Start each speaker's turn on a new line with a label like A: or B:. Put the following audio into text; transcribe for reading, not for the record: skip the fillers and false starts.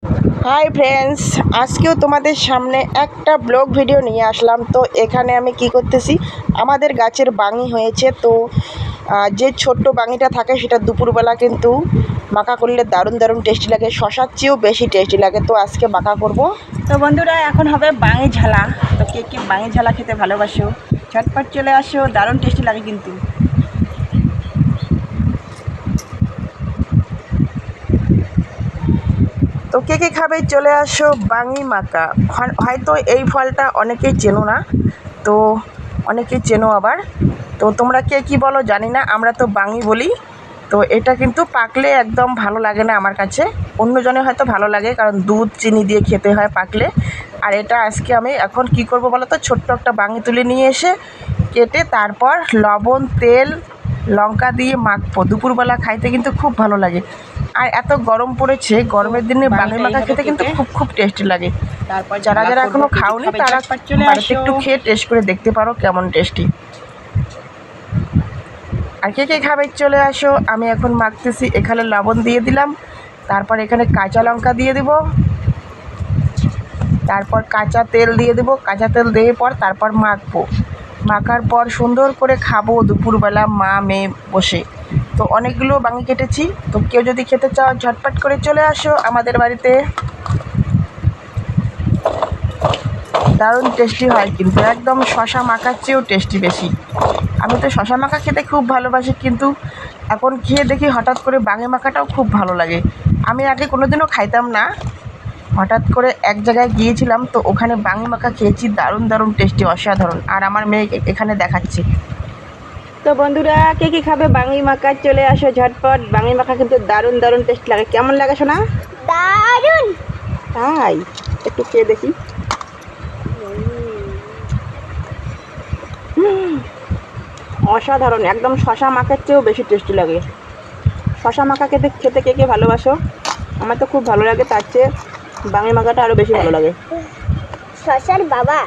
A: Hi friends, আজকেও তোমাদের সামনে একটা ব্লগ ভিডিও নিয়ে আসলাম। তো এখানে আমি কি করতেছি, আমাদের গাছের বাঙি হয়েছে। তো যে ছোট্ট বাঙিটা থাকে সেটা দুপুরবেলা কিন্তু মাখা করলে দারুণ দারুণ টেস্টি লাগে, শশার চেয়েও বেশি টেস্টি লাগে। তো আজকে মাখা করব। তো বন্ধুরা, এখন হবে বাঙি ঝালা। তো কে কে বাঙি ঝালা খেতে ভালোবাসো, ঝটপট চলে আসো, দারুণ টেস্টি লাগে কিন্তু। তো কে কে খাবে চলে আসো বাঙি মাখা। হয়তো এই ফলটা অনেকেই চেনো না, তো অনেকেই চেনো আবার। তো তোমরা কে কী বলো জানি না, আমরা তো বাঙি বলি। তো এটা কিন্তু পাকলে একদম ভালো লাগে না আমার কাছে, অন্যজনে হয়তো ভালো লাগে, কারণ দুধ চিনি দিয়ে খেতে হয় পাকলে। আর এটা আজকে আমি এখন কি করব বলো তো, ছোট্ট একটা বাঙি তুলে নিয়ে এসে কেটে তারপর লবণ তেল লঙ্কা দিয়ে মাখবো। দুপুরবেলা খাইতে কিন্তু খুব ভালো লাগে। আর এত গরম পড়েছে, গরমের দিনে বাঙি মাখা খেতে কিন্তু খুব খুব টেস্টি লাগে। তারপর যারা যারা এখনো খাওনি তারা বাড়িতে একটু খেয়ে টেস্ট করে দেখতে পারো কেমন টেস্টি। আর কে কে খাবে চলে আসো। আমি এখন মাখতেছি, এখানে লবণ দিয়ে দিলাম, তারপর এখানে কাঁচা লঙ্কা দিয়ে দিব, তারপর কাঁচা তেল দিয়ে দেবো। কাঁচা তেল দিয়ে পর তারপর মাখবো। মাখার পর সুন্দর করে খাবো দুপুরবেলা মা মেয়ে বসে। তো অনেকগুলো বাঙি কেটেছি। তো কেউ যদি খেতে চাও ঝটপট করে চলে আসো আমাদের বাড়িতে। দারুণ টেস্টি হয় কিন্তু, একদম শশা মাখার চেয়েও টেস্টি বেশি। আমি তো শশা মাখা খেতে খুব ভালোবাসি, কিন্তু এখন খেয়ে দেখি হঠাৎ করে বাঙি মাখাটাও খুব ভালো লাগে। আমি আগে কোনোদিনও খাইতাম না, হঠাৎ করে এক জায়গায় গিয়েছিলাম, তো ওখানে বাঙি মাখা খেয়েছি, দারুণ দারুণ টেস্টি, অসাধারণ। আর আমার মেয়ে এখানে দেখাচ্ছে। তো বন্ধুরা, কে কী খাবে বাঙি মাখা চলে আসো ঝটপট। বাঙি মাখা কিন্তু দারুণ দারুণ টেস্ট লাগে। কেমন লাগে শোনা? দারুণ। তাই একটু খেয়ে দেখি। অসাধারণ, একদম শশা মাখার চেয়েও বেশি টেস্টি লাগে। শশা মাখা খেতে খেতে কে কে ভালোবাসো? আমার তো খুব ভালো লাগে, তার চেয়ে বাঙি মাখাটা আরও বেশি ভালো লাগে। শশার বাবা।